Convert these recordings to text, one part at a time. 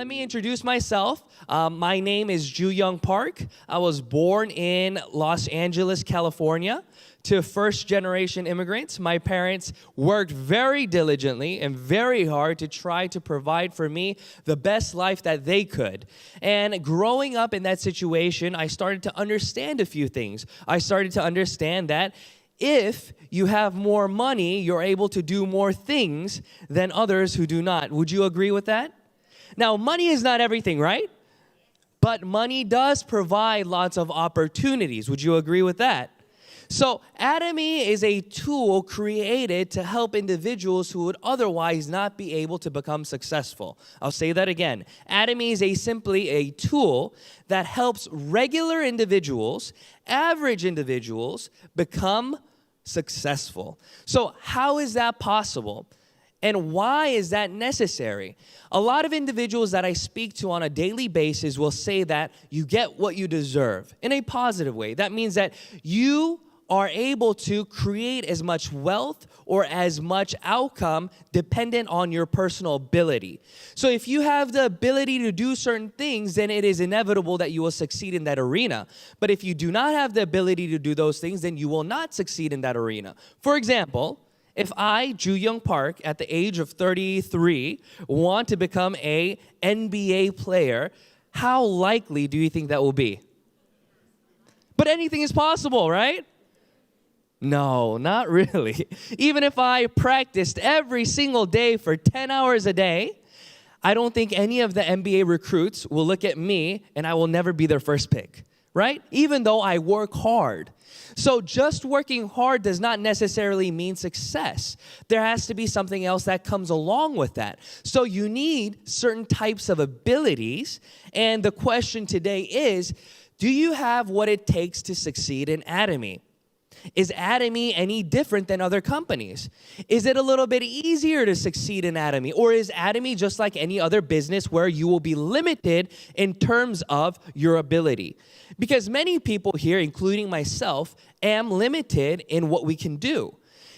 Let me introduce myself. My name is Joo Park. I was born in Los Angeles, California, to first-generation immigrants. My parents worked very diligently and very hard to try to provide for me the best life that they could. And growing up in that situation, I started to understand a few things. I started to understand that if you have more money, you're able to do more things than others who do not. Would you agree with that? Now, money is not everything, right? But money does provide lots of opportunities. Would you agree with that? So, Atomy is a tool created to help individuals who would otherwise not be able to become successful. I'll say that again. Atomy is simply a tool that helps regular individuals, average individuals, become successful. So, how is that possible? And why is that necessary? A lot of individuals that I speak to on a daily basis will say that you get what you deserve in a positive way. That means that you are able to create as much wealth or as much outcome dependent on your personal ability. So if you have the ability to do certain things, then it is inevitable that you will succeed in that arena. But if you do not have the ability to do those things, then you will not succeed in that arena. For example, if I, Joo Park, at the age of 33, want to become an NBA player, how likely do you think that will be? But anything is possible, right? No, not really. Even if I practiced every single day for 10 hours a day, I don't think any of the NBA recruits will look at me and I will never be their first pick, right? Even though I work hard. So just working hard does not necessarily mean success. There has to be something else that comes along with that. So you need certain types of abilities. And the question today is, do you have what it takes to succeed in Atomy? Is Atomy any different than other companies? Is it a little bit easier to succeed in Atomy? Or is Atomy just like any other business where you will be limited in terms of your ability? Because many people here, including myself, am limited in what we can do.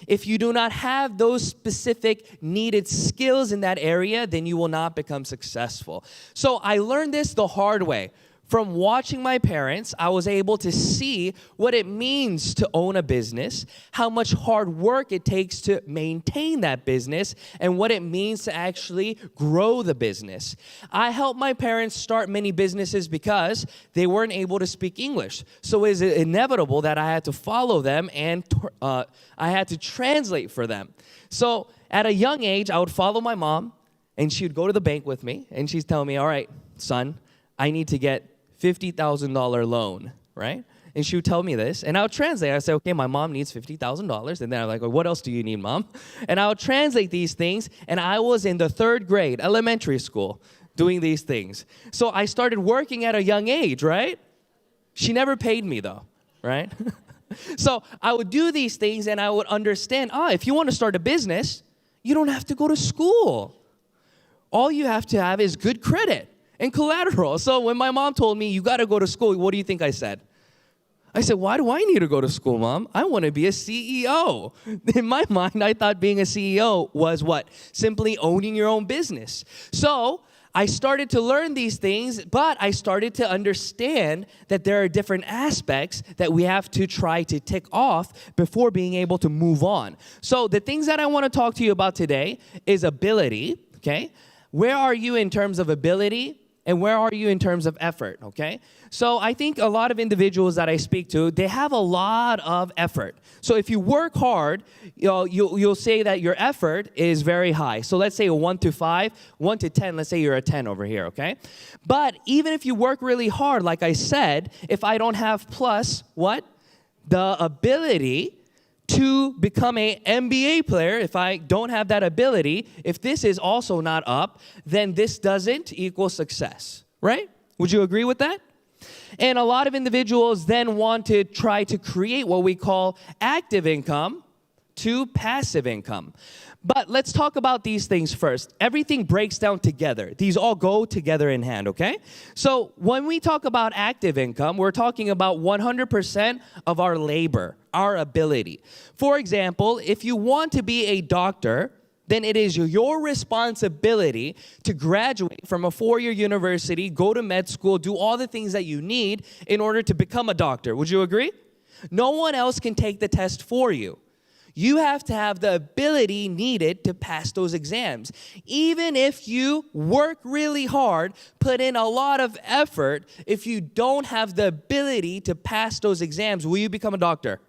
If you do not have those specific needed skills in that area, then you will not become successful. So I learned this the hard way. From watching my parents, I was able to see what it means to own a business, how much hard work it takes to maintain that business, and what it means to actually grow the business. I helped my parents start many businesses because they weren't able to speak English. So it was inevitable that I had to follow them and I had to translate for them. So at a young age, I would follow my mom, and she would go to the bank with me, and she'd tell me, all right, son, I need to get $50,000 loan, right? And she would tell me this, and I would translate. I would say, okay, my mom needs $50,000. And then I'm like, well, what else do you need, mom? And I would translate these things, and I was in the 3rd grade, elementary school, doing these things. So I started working at a young age, right? She never paid me, though, right? So I would do these things, and I would understand, if you want to start a business, you don't have to go to school. All you have to have is good credit and collateral. So when my mom told me, you got to go to school, what do you think I said? I said, why do I need to go to school, Mom? I want to be a CEO. In my mind, I thought being a CEO was what? Simply owning your own business. So I started to learn these things, but I started to understand that there are different aspects that we have to try to tick off before being able to move on. So the things that I want to talk to you about today is ability, okay? Where are you in terms of ability? And where are you in terms of effort, okay? So I think a lot of individuals that I speak to, they have a lot of effort. So if you work hard, you'll say that your effort is very high. So let's say a 1 to 5, 1 to 10, let's say you're a 10 over here, okay? But even if you work really hard, like I said, if I don't have plus, what? The ability to become an NBA player, if I don't have that ability, if this is also not up, then this doesn't equal success, right? Would you agree with that? And a lot of individuals then want to try to create what we call active income to passive income. But let's talk about these things first. Everything breaks down together. These all go together in hand, okay? So when we talk about active income, we're talking about 100% of our labor, our ability. For example, if you want to be a doctor, then it is your responsibility to graduate from a 4-year university, go to med school, do all the things that you need in order to become a doctor. Would you agree? No one else can take the test for you. You have to have the ability needed to pass those exams. Even if you work really hard, put in a lot of effort, if you don't have the ability to pass those exams, will you become a doctor?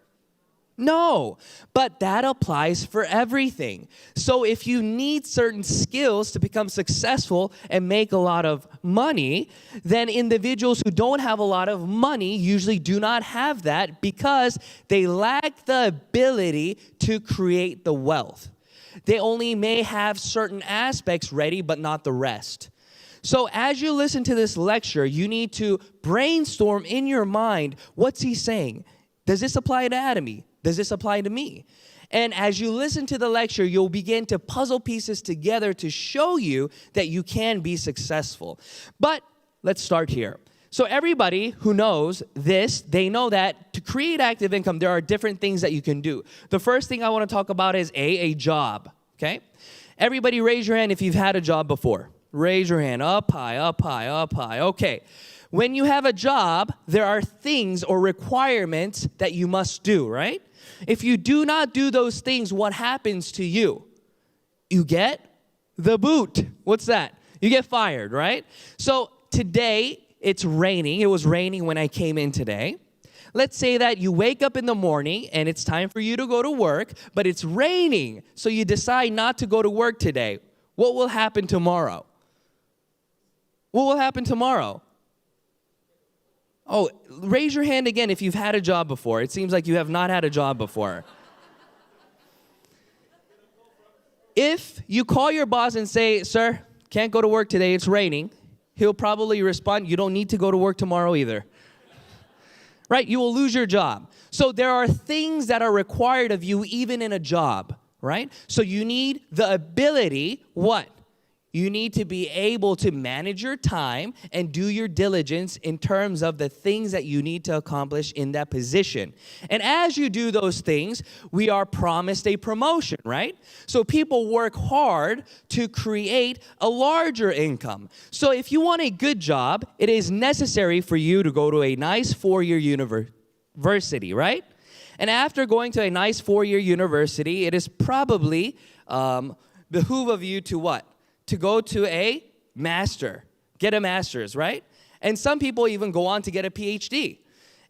No, but that applies for everything. So if you need certain skills to become successful and make a lot of money, then individuals who don't have a lot of money usually do not have that because they lack the ability to create the wealth. They only may have certain aspects ready, but not the rest. So as you listen to this lecture, you need to brainstorm in your mind, what's he saying? Does this apply to Atomy? Does this apply to me? And as you listen to the lecture, you'll begin to puzzle pieces together to show you that you can be successful. But let's start here. So everybody who knows this, they know that to create active income, there are different things that you can do. The first thing I want to talk about is a job, okay? Everybody raise your hand if you've had a job before. Raise your hand, up high, up high, up high, okay. When you have a job, there are things or requirements that you must do, right? If you do not do those things, what happens to you? You get the boot. What's that? You get fired, right? So today, it's raining. It was raining when I came in today. Let's say that you wake up in the morning and it's time for you to go to work, but it's raining, so you decide not to go to work today. What will happen tomorrow? What will happen tomorrow? Oh, raise your hand again if you've had a job before. It seems like you have not had a job before. If you call your boss and say, sir, can't go to work today, it's raining, he'll probably respond, you don't need to go to work tomorrow either. Right? You will lose your job. So there are things that are required of you even in a job, right? So you need the ability, what? You need to be able to manage your time and do your diligence in terms of the things that you need to accomplish in that position. And as you do those things, we are promised a promotion, right? So people work hard to create a larger income. So if you want a good job, it is necessary for you to go to a nice 4-year university, right? And after going to a nice 4-year university, it is probably behoove of you to what? To go to a master, get a master's, right? And some people even go on to get a PhD.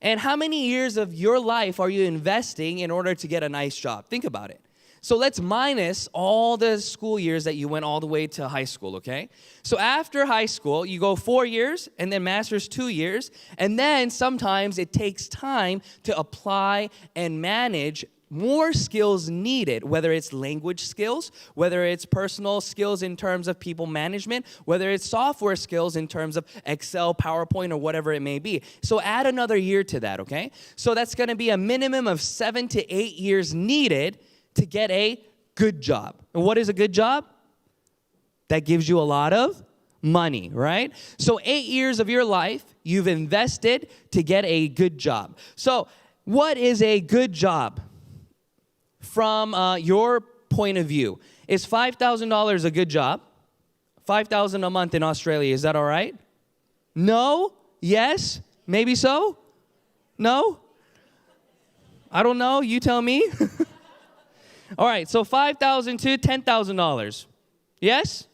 And how many years of your life are you investing in order to get a nice job? Think about it. So let's minus all the school years that you went all the way to high school, okay? So after high school, you go 4 years, and then master's 2 years, and then sometimes it takes time to apply and manage more skills needed, whether it's language skills, whether it's personal skills in terms of people management, whether it's software skills in terms of Excel, PowerPoint, or whatever it may be. So add another year to that, okay? So that's going to be a minimum of 7 to 8 years needed to get a good job. And what is a good job? That gives you a lot of money, right? So 8 years of your life you've invested to get a good job. So what is a good job? From your point of view, is $5,000 a good job? $5,000 a month in Australia, is that all right? No? Yes? Maybe so? No? I don't know, you tell me. All right, so $5,000 to $10,000. Yes?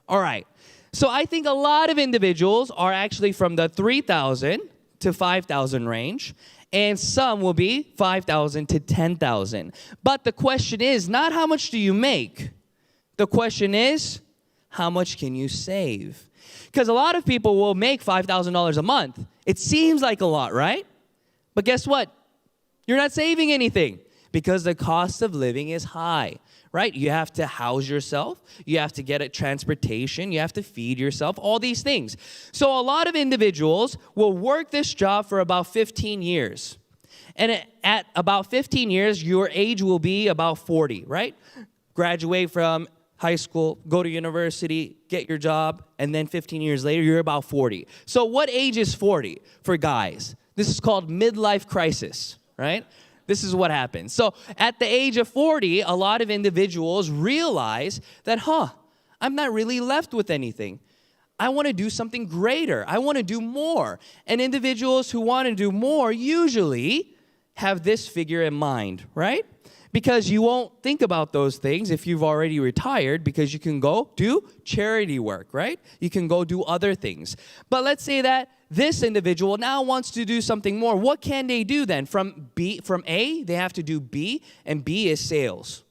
All right. So I think a lot of individuals are actually from the 3,000 to 5,000 range. And some will be 5,000 to 10,000. But the question is not how much do you make? The question is, how much can you save? Because a lot of people will make $5,000 a month. It seems like a lot, right? But guess what? You're not saving anything because the cost of living is high, right? You have to house yourself. You have to get a transportation. You have to feed yourself, all these things. So a lot of individuals will work this job for about 15 years. And at about 15 years, your age will be about 40, right? Graduate from high school, go to university, get your job, and then 15 years later, you're about 40. So what age is 40 for guys? This is called midlife crisis, right? This is what happens. So at the age of 40, a lot of individuals realize that, I'm not really left with anything. I want to do something greater. I want to do more. And individuals who want to do more usually have this figure in mind, right? Because you won't think about those things if you've already retired, because you can go do charity work, right? You can go do other things. But let's say that this individual now wants to do something more. What can they do then? From A, they have to do B, and B is sales.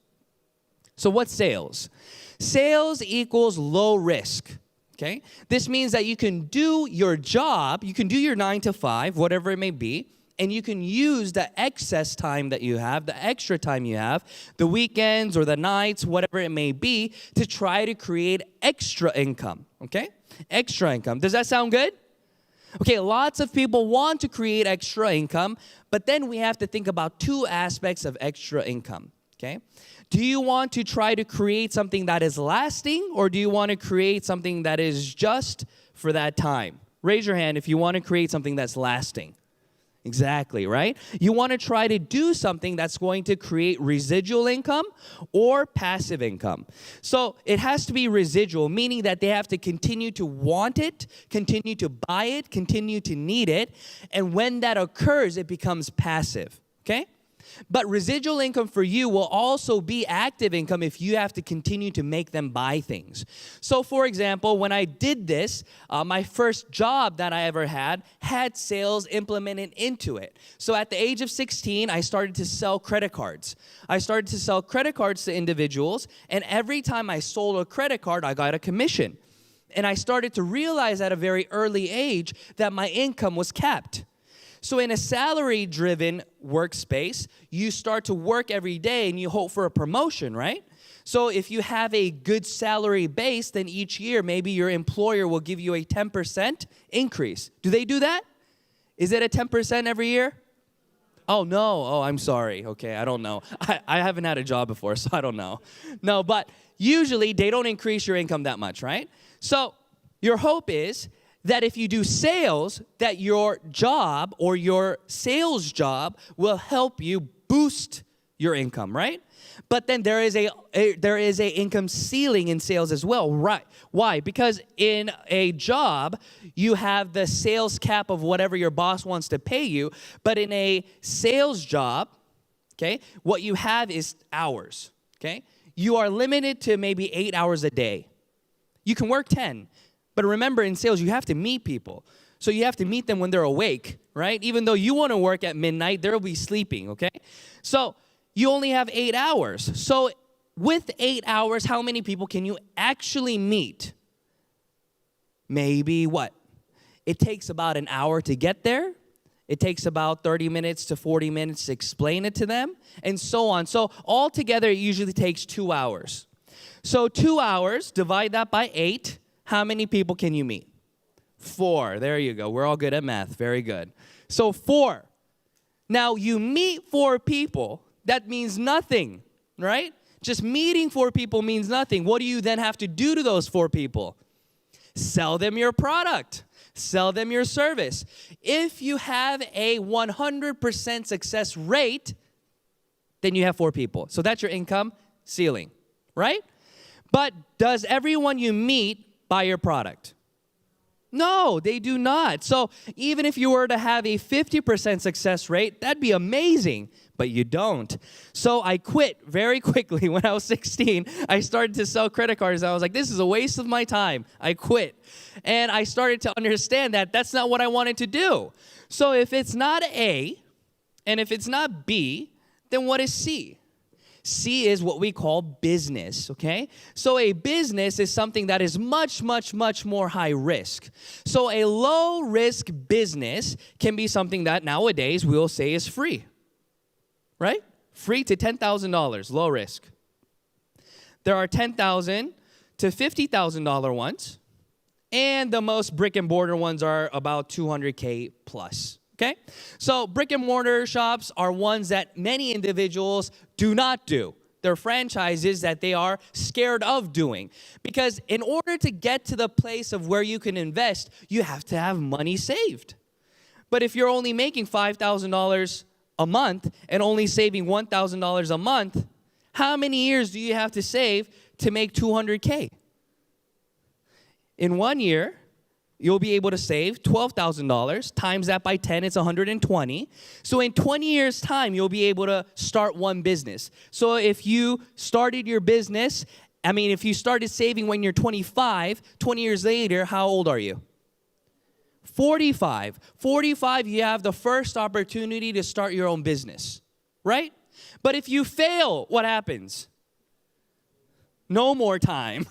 So what's sales? Sales equals low risk. Okay? This means that you can do your job, you can do your 9 to 5, whatever it may be, and you can use the excess time that you have, the extra time you have, the weekends or the nights, whatever it may be, to try to create extra income. Okay? Extra income. Does that sound good? Okay, lots of people want to create extra income, but then we have to think about two aspects of extra income. Okay? Do you want to try to create something that is lasting, or do you want to create something that is just for that time? Raise your hand if you want to create something that's lasting. Exactly, right? You want to try to do something that's going to create residual income or passive income. So it has to be residual, meaning that they have to continue to want it, continue to buy it, continue to need it, and when that occurs, it becomes passive, okay? But residual income for you will also be active income if you have to continue to make them buy things. So for example, when I did this, my first job that I ever had sales implemented into it. So at the age of 16, I started to sell credit cards. I started to sell credit cards to individuals, and every time I sold a credit card, I got a commission. And I started to realize at a very early age that my income was capped. So in a salary-driven workspace, you start to work every day and you hope for a promotion, right? So if you have a good salary base, then each year maybe your employer will give you a 10% increase. Do they do that? Is it a 10% every year? Oh, no. Oh, I'm sorry. Okay, I don't know. I haven't had a job before, so I don't know. No, but usually they don't increase your income that much, right? So your hope is that if you do sales, that your job or your sales job will help you boost your income, right? But then there is a income ceiling in sales as well, right? Why? Because in a job, you have the sales cap of whatever your boss wants to pay you, but in a sales job, okay, what you have is hours, okay? You are limited to maybe 8 hours a day. You can work 10. But remember, in sales, you have to meet people. So you have to meet them when they're awake, right? Even though you want to work at midnight, they'll be sleeping, okay? So you only have 8 hours. So with 8 hours, how many people can you actually meet? Maybe what? It takes about an hour to get there. It takes about 30 minutes to 40 minutes to explain it to them, and so on. So altogether, it usually takes 2 hours. So 2 hours, divide that by 8. How many people can you meet? 4. There you go. We're all good at math. Very good. So 4. Now, you meet 4 people. That means nothing, right? Just meeting 4 people means nothing. What do you then have to do to those 4 people? Sell them your product. Sell them your service. If you have a 100% success rate, then you have 4 people. So that's your income ceiling, right? But does everyone you meet buy your product? No, they do not. So even if you were to have a 50% success rate, that'd be amazing, but you don't. So I quit very quickly when I was 16. I started to sell credit cards. I was like, this is a waste of my time. I quit. And I started to understand that that's not what I wanted to do. So if it's not A and if it's not B, then what is C? C is what we call business, okay? So a business is something that is much, much, much more high risk. So a low risk business can be something that nowadays we'll say is free, right? Free to $10,000, low risk. There are $10,000 to $50,000 ones, and the most brick and mortar ones are about $200K plus. Okay? So brick and mortar shops are ones that many individuals do not do. They're franchises that they are scared of doing. Because in order to get to the place of where you can invest, you have to have money saved. But if you're only making $5,000 a month and only saving $1,000 a month, how many years do you have to save to make $200K? In 1 year, you'll be able to save $12,000. Times that by 10, it's 120. So in 20 years' time, you'll be able to start one business. So if you started your business, if you started saving when you're 25, 20 years later, how old are you? 45. 45, you have the first opportunity to start your own business, right? But if you fail, what happens? No more time.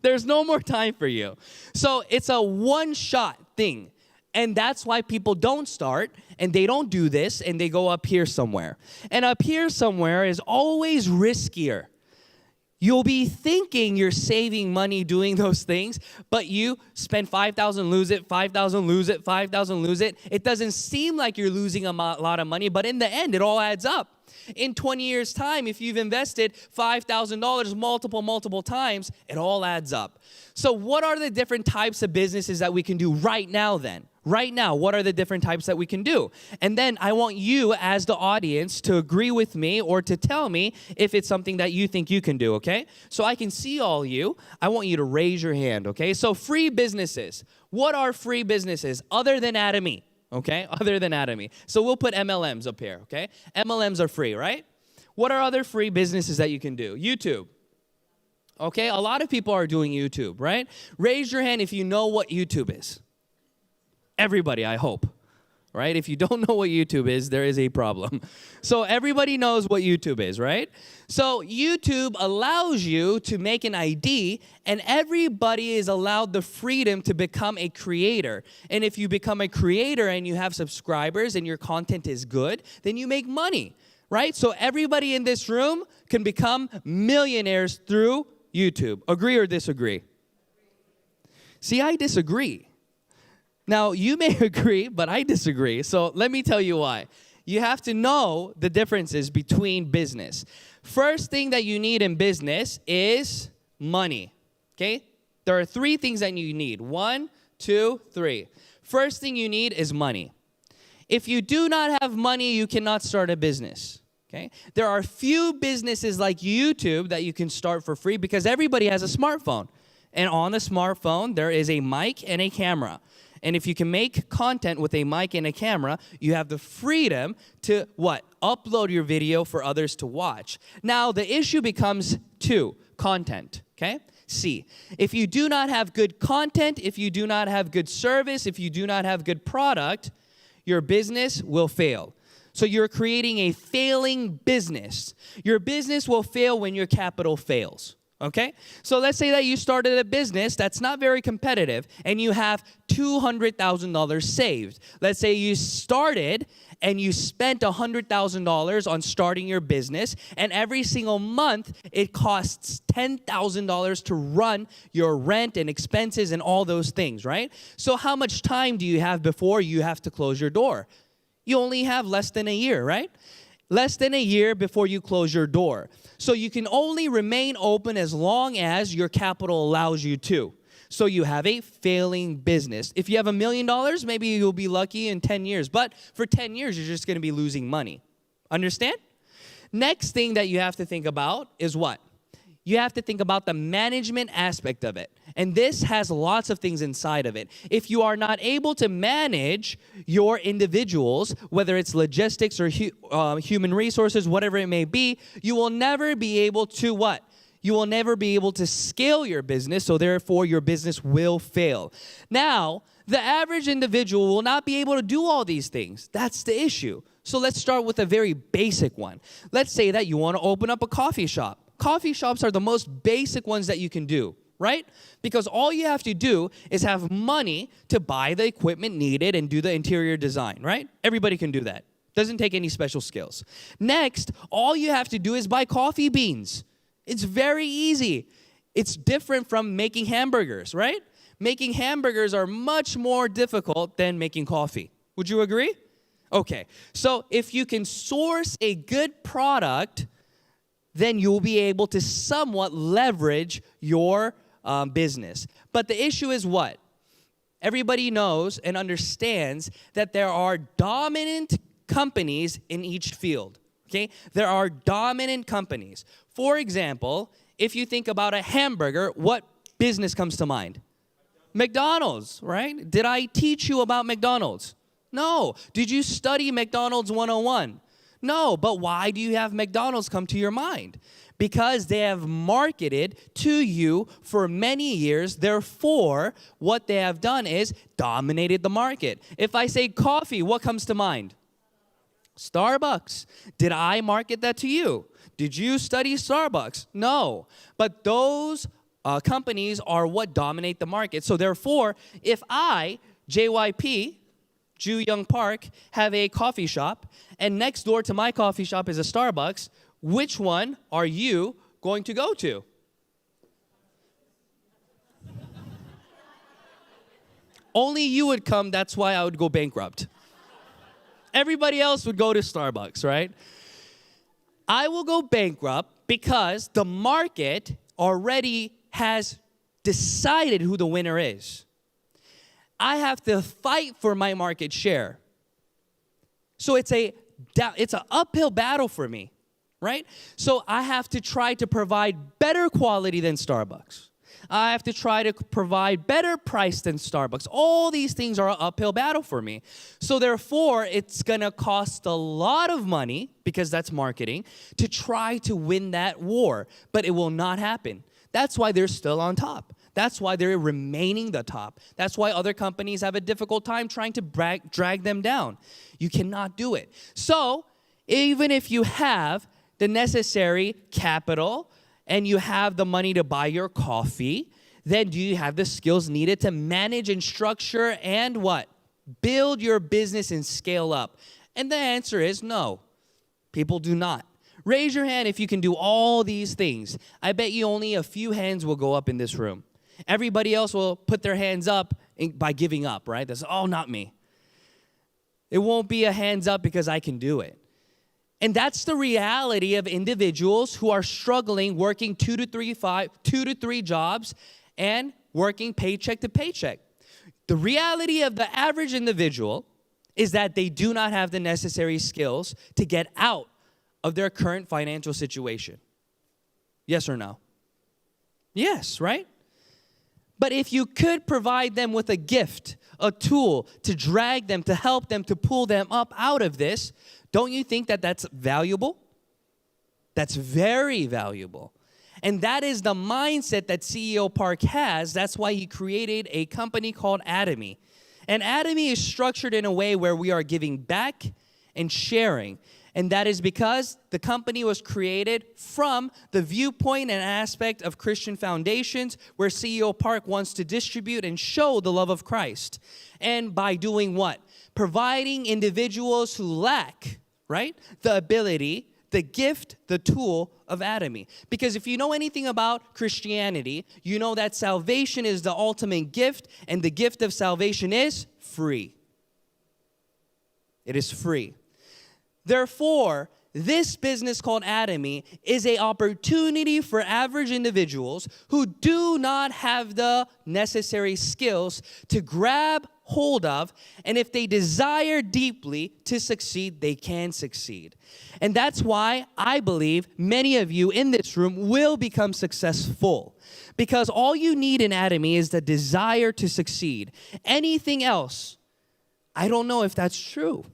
There's no more time for you. So it's a one-shot thing. And that's why people don't start, and they don't do this, and they go up here somewhere. And up here somewhere is always riskier. You'll be thinking you're saving money doing those things, but you spend 5,000, lose it, 5,000, lose it, 5,000, lose it. It doesn't seem like you're losing a lot of money, but in the end, it all adds up. In 20 years' time, if you've invested $5,000 multiple times, it all adds up. So what are the different types of businesses that we can do right now then? Right now, what are the different types that we can do? And then I want you as the audience to agree with me or to tell me if it's something that you think you can do, okay? So I can see all you. I want you to raise your hand, okay? So free businesses. What are free businesses other than Atomy? Okay, other than Atomy. So we'll put MLMs up here, okay? MLMs are free, right? What are other free businesses that you can do? YouTube. Okay, a lot of people are doing YouTube, right? Raise your hand if you know what YouTube is. Everybody, I hope, right? If you don't know what YouTube is, there is a problem. So everybody knows what YouTube is, right? So YouTube allows you to make an ID, and everybody is allowed the freedom to become a creator. And if you become a creator and you have subscribers and your content is good, then you make money, right? So everybody in this room can become millionaires through YouTube. Agree or disagree? See, I disagree. Now, you may agree, but I disagree. So let me tell you why. You have to know the differences between business. First thing that you need in business is money, okay? There are three things that you need. 1, 2, 3. First thing you need is money. If you do not have money, you cannot start a business, okay? There are few businesses like YouTube that you can start for free because everybody has a smartphone. And on the smartphone, there is a mic and a camera. And if you can make content with a mic and a camera, you have the freedom to, what? Upload your video for others to watch. Now, the issue becomes 2, content, okay? C, if you do not have good content, if you do not have good service, if you do not have good product, your business will fail. So you're creating a failing business. Your business will fail when your capital fails. Okay? So let's say that you started a business that's not very competitive and you have $200,000 saved. Let's say you started and you spent $100,000 on starting your business, and every single month it costs $10,000 to run your rent and expenses and all those things, right? So how much time do you have before you have to close your door? You only have less than a year, right? Less than a year before you close your door. So you can only remain open as long as your capital allows you to. So you have a failing business. If you have $1 million, maybe you'll be lucky in 10 years. But for 10 years, you're just going to be losing money. Understand? Next thing that you have to think about is what? You have to think about the management aspect of it. And this has lots of things inside of it. If you are not able to manage your individuals, whether it's logistics or human resources, whatever it may be, you will never be able to what? You will never be able to scale your business, so therefore your business will fail. Now, the average individual will not be able to do all these things. That's the issue. So let's start with a very basic one. Let's say that you want to open up a coffee shop. Coffee shops are the most basic ones that you can do, right? Because all you have to do is have money to buy the equipment needed and do the interior design, right? Everybody can do that. Doesn't take any special skills. Next, all you have to do is buy coffee beans. It's very easy. It's different from making hamburgers, right? Making hamburgers are much more difficult than making coffee. Would you agree? Okay, so if you can source a good product, then you'll be able to somewhat leverage your business. But the issue is what? Everybody knows and understands that there are dominant companies in each field. Okay? There are dominant companies. For example, if you think about a hamburger, what business comes to mind? McDonald's, right? Did I teach you about McDonald's? No. Did you study McDonald's 101? No. But why do you have McDonald's come to your mind? Because they have marketed to you for many years. Therefore, what they have done is dominated the market. If I say coffee, what comes to mind? Starbucks. Did I market that to you? Did you study Starbucks? No. But those companies are what dominate the market. So therefore, if I, JYP, Joo Young Park, have a coffee shop, and next door to my coffee shop is a Starbucks, which one are you going to go to? Only you would come, that's why I would go bankrupt. Everybody else would go to Starbucks, right? I will go bankrupt because the market already has decided who the winner is. I have to fight for my market share. So it's an uphill battle for me, right? So I have to try to provide better quality than Starbucks. I have to try to provide better price than Starbucks. All these things are an uphill battle for me. So therefore, it's going to cost a lot of money, because that's marketing, to try to win that war. But it will not happen. That's why they're still on top. That's why they're remaining the top. That's why other companies have a difficult time trying to drag them down. You cannot do it. So even if you have the necessary capital, and you have the money to buy your coffee, then do you have the skills needed to manage and structure and what? Build your business and scale up. And the answer is no. People do not. Raise your hand if you can do all these things. I bet you only a few hands will go up in this room. Everybody else will put their hands up by giving up, right? That's, oh, not me. It won't be a hands up because I can do it. And that's the reality of individuals who are struggling, working 2 to 3 jobs and working paycheck to paycheck. The reality of the average individual is that they do not have the necessary skills to get out of their current financial situation. Yes or no? Yes, right? But if you could provide them with a gift, a tool to drag them, to help them, to pull them up out of this, don't you think that that's valuable? That's very valuable. And that is the mindset that CEO Park has. That's why he created a company called Atomy. And Atomy is structured in a way where we are giving back and sharing. And that is because the company was created from the viewpoint and aspect of Christian foundations, where CEO Park wants to distribute and show the love of Christ. And by doing what? Providing individuals who lack, right, the ability, the gift, the tool of Atomy. Because if you know anything about Christianity, you know that salvation is the ultimate gift, and the gift of salvation is free. It is free. Therefore, this business called Atomy is an opportunity for average individuals who do not have the necessary skills to grab hold of, and if they desire deeply to succeed, they can succeed. And that's why I believe many of you in this room will become successful, because all you need in Atomy is the desire to succeed. Anything else, I don't know if that's true.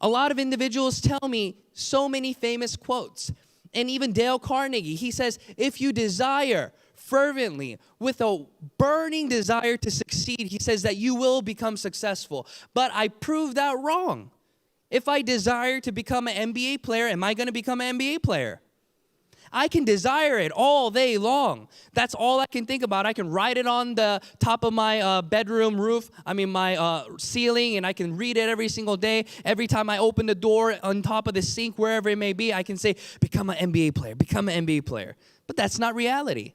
A lot of individuals tell me so many famous quotes. And even Dale Carnegie, he says, if you desire fervently, with a burning desire to succeed, he says that you will become successful. But I proved that wrong. If I desire to become an NBA player, am I going to become an NBA player? I can desire it all day long. That's all I can think about. I can write it on the top of my bedroom roof, my ceiling, and I can read it every single day. Every time I open the door on top of the sink, wherever it may be, I can say, become an NBA player, become an NBA player. But that's not reality.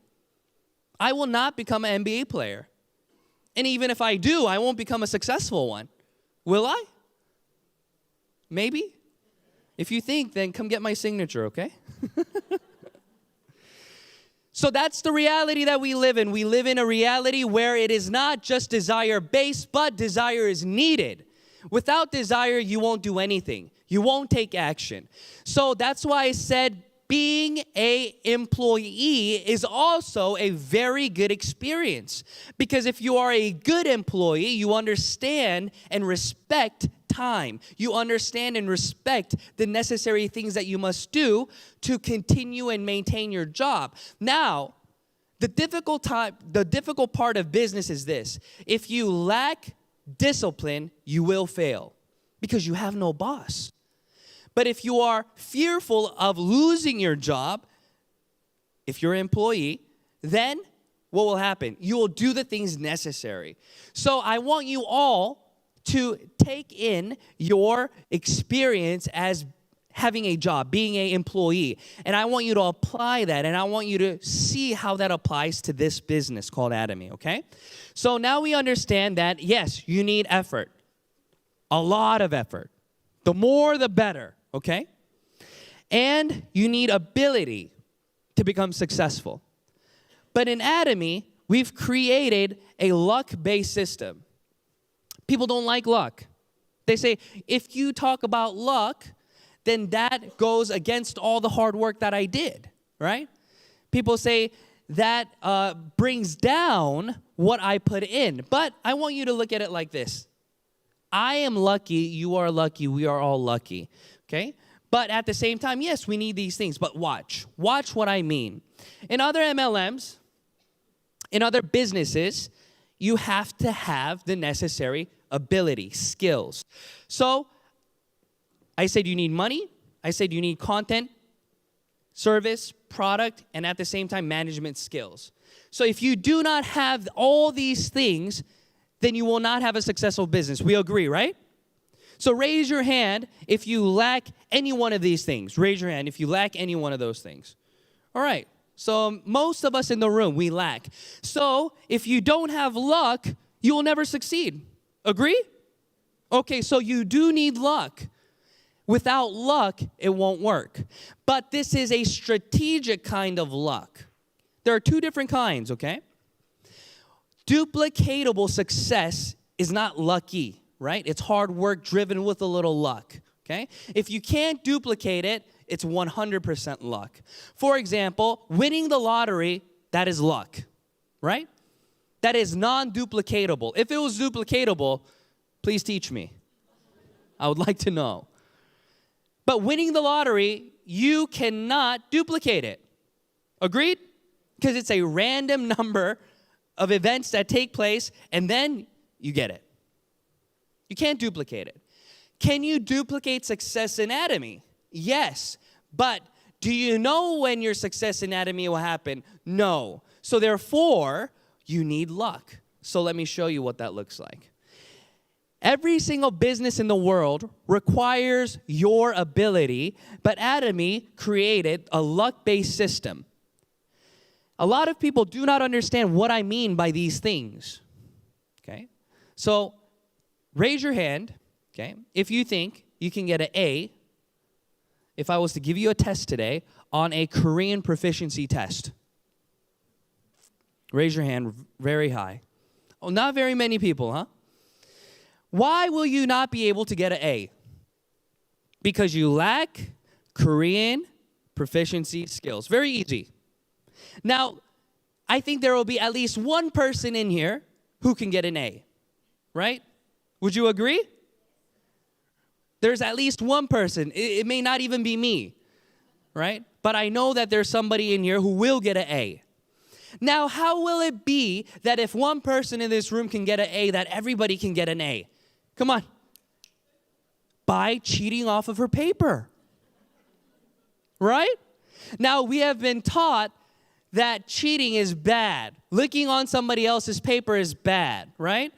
I will not become an NBA player. And even if I do, I won't become a successful one. Will I? Maybe. If you think, then come get my signature, okay? So that's the reality that we live in. We live in a reality where it is not just desire-based, but desire is needed. Without desire, you won't do anything. You won't take action. So that's why I said being an employee is also a very good experience. Because if you are a good employee, you understand and respect time. You understand and respect the necessary things that you must do to continue and maintain your job. Now, the difficult part of business is this. If you lack discipline, you will fail because you have no boss. But if you are fearful of losing your job, if you're an employee, then what will happen? You will do the things necessary. So I want you all to take in your experience as having a job, being an employee. And I want you to apply that, and I want you to see how that applies to this business called Atomy, okay? So now we understand that, yes, you need effort. A lot of effort. The more, the better. Okay? And you need ability to become successful. But in Atomy, we've created a luck-based system. People don't like luck. They say, if you talk about luck, then that goes against all the hard work that I did, right? People say that brings down what I put in. But I want you to look at it like this. I am lucky, you are lucky, we are all lucky. Okay? But at the same time, yes, we need these things. But watch. Watch what I mean. In other MLMs, in other businesses, you have to have the necessary ability, skills. So I said you need money. I said you need content, service, product, and at the same time, management skills. So if you do not have all these things, then you will not have a successful business. We agree, right? So raise your hand if you lack any one of these things. Raise your hand if you lack any one of those things. All right. So most of us in the room, we lack. So if you don't have luck, you will never succeed. Agree? Okay, so you do need luck. Without luck, it won't work. But this is a strategic kind of luck. There are two different kinds, okay? Duplicatable success is not lucky. Right? It's hard work driven with a little luck, okay? If you can't duplicate it, it's 100% luck. For example, winning the lottery, that is luck, right? That is non-duplicatable. If it was duplicatable, please teach me. I would like to know. But winning the lottery, you cannot duplicate it. Agreed? Because it's a random number of events that take place, and then you get it. You can't duplicate it. Can you duplicate success in Atomy? Yes. But do you know when your success in Atomy will happen? No. So therefore, you need luck. So let me show you what that looks like. Every single business in the world requires your ability, but Atomy created a luck-based system. A lot of people do not understand what I mean by these things. Okay? So raise your hand, okay, if you think you can get an A, if I was to give you a test today on a Korean proficiency test. Raise your hand very high. Oh, not very many people, huh? Why will you not be able to get an A? Because you lack Korean proficiency skills. Very easy. Now, I think there will be at least one person in here who can get an A, right? Would you agree? There's at least one person. It may not even be me, right? But I know that there's somebody in here who will get an A. Now, how will it be that if one person in this room can get an A, that everybody can get an A? Come on. By cheating off of her paper. Right? Now, we have been taught that cheating is bad. Looking on somebody else's paper is bad, right?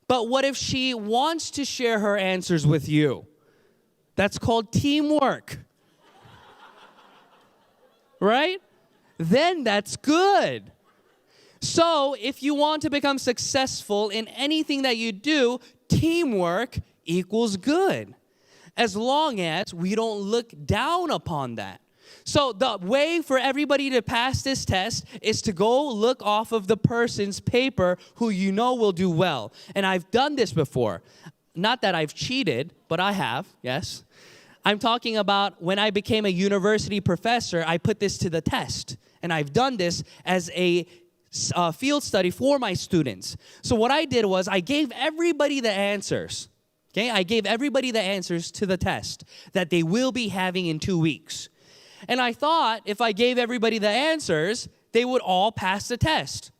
But what if she wants to share her answers with you? That's called teamwork. Right? Then that's good. So if you want to become successful in anything that you do, teamwork equals good. As long as we don't look down upon that. So the way for everybody to pass this test is to go look off of the person's paper who you know will do well. And I've done this before. Not that I've cheated, but I have, yes. I'm talking about when I became a university professor, I put this to the test. And I've done this as a field study for my students. So what I did was I gave everybody the answers. Okay, I gave everybody the answers to the test that they will be having in 2 weeks. And I thought if I gave everybody the answers, they would all pass the test.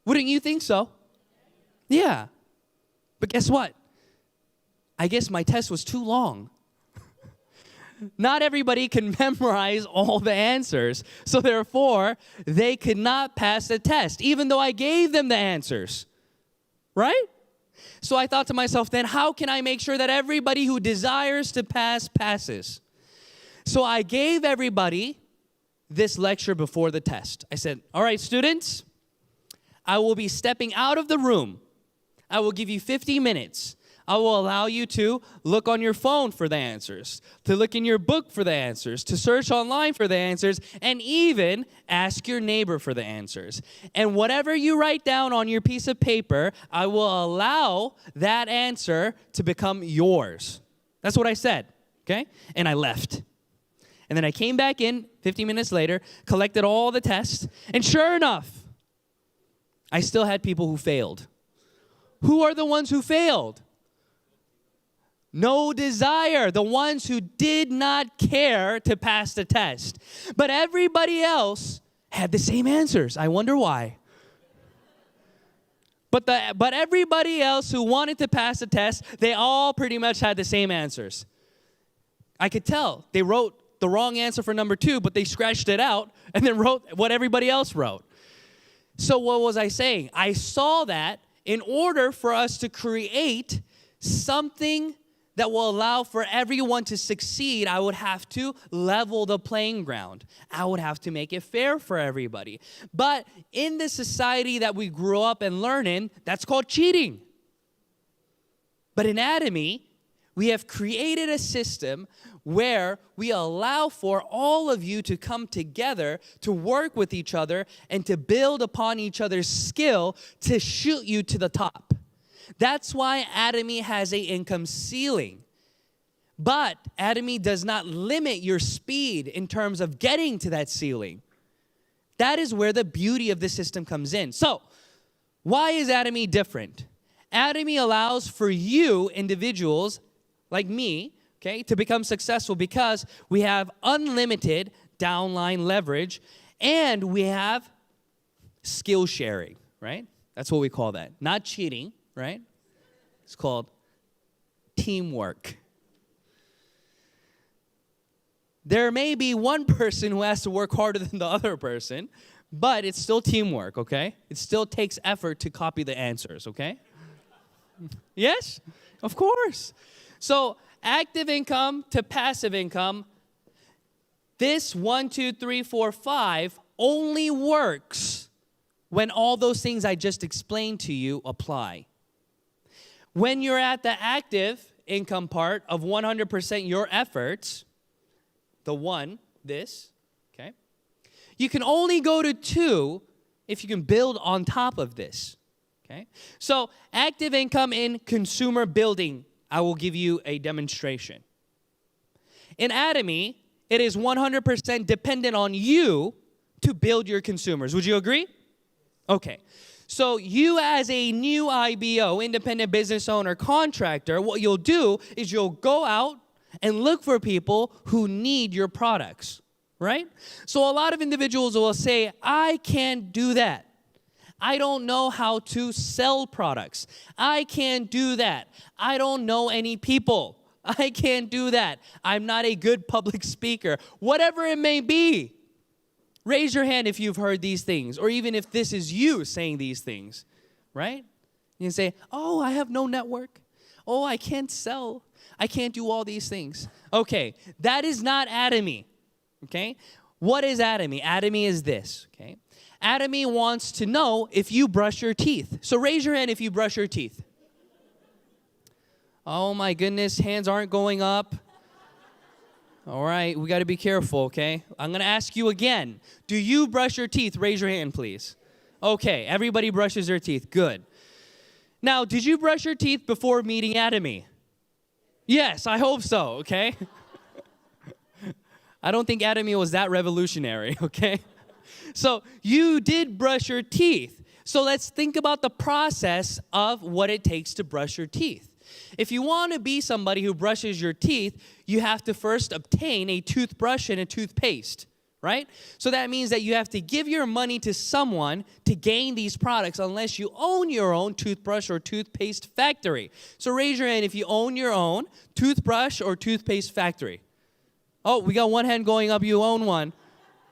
Wouldn't you think so? Yeah. But guess what? I guess my test was too long. Not everybody can memorize all the answers. So therefore, they could not pass the test, even though I gave them the answers. Right? So I thought to myself then, how can I make sure that everybody who desires to pass, passes? So I gave everybody this lecture before the test. I said, all right, students, I will be stepping out of the room. I will give you 50 minutes. I will allow you to look on your phone for the answers, to look in your book for the answers, to search online for the answers, and even ask your neighbor for the answers. And whatever you write down on your piece of paper, I will allow that answer to become yours. That's what I said, okay? And I left. And then I came back in 50 minutes later, collected all the tests, and sure enough, I still had people who failed. Who are the ones who failed? No desire, the ones who did not care to pass the test. But everybody else had the same answers. I wonder why. But everybody else who wanted to pass the test, they all pretty much had the same answers. I could tell. They wrote the wrong answer for number 2, but they scratched it out and then wrote what everybody else wrote. So what was I saying? I saw that in order for us to create something that will allow for everyone to succeed, I would have to level the playing ground. I would have to make it fair for everybody. But in the society that we grew up and learn in, that's called cheating. But in Atomy, we have created a system where we allow for all of you to come together, to work with each other, and to build upon each other's skill to shoot you to the top. That's why Atomy has an income ceiling. But Atomy does not limit your speed in terms of getting to that ceiling. That is where the beauty of the system comes in. So, why is Atomy different? Atomy allows for you, individuals like me, okay, to become successful because we have unlimited downline leverage and we have skill sharing, right? That's what we call that. Not cheating. Right? It's called teamwork. There may be one person who has to work harder than the other person, but it's still teamwork, okay? It still takes effort to copy the answers, okay? Yes? Of course. So, active income to passive income, this 1, 2, 3, 4, 5 only works when all those things I just explained to you apply. When you're at the active income part of 100% your efforts, the 1, this, okay, you can only go to 2 if you can build on top of this, okay? So active income in consumer building, I will give you a demonstration. In Atomy, it is 100% dependent on you to build your consumers. Would you agree? Okay. So you as a new IBO, independent business owner, contractor, what you'll do is you'll go out and look for people who need your products, right? So a lot of individuals will say, I can't do that. I don't know how to sell products. I can't do that. I don't know any people. I can't do that. I'm not a good public speaker. Whatever it may be. Raise your hand if you've heard these things, or even if this is you saying these things, right? You can say, oh, I have no network. Oh, I can't sell. I can't do all these things. Okay, that is not Atomy, okay? What is Atomy? Atomy is this, okay? Atomy wants to know if you brush your teeth. So raise your hand if you brush your teeth. Oh my goodness, hands aren't going up. All right, we got to be careful, okay? I'm going to ask you again. Do you brush your teeth? Raise your hand, please. Okay, everybody brushes their teeth. Good. Now, did you brush your teeth before meeting Atomy? Yes, I hope so, okay? I don't think Atomy was that revolutionary, okay? So you did brush your teeth. So let's think about the process of what it takes to brush your teeth. If you want to be somebody who brushes your teeth, you have to first obtain a toothbrush and a toothpaste, right? So that means that you have to give your money to someone to gain these products unless you own your own toothbrush or toothpaste factory. So raise your hand if you own your own toothbrush or toothpaste factory. Oh, we got one hand going up. You own one.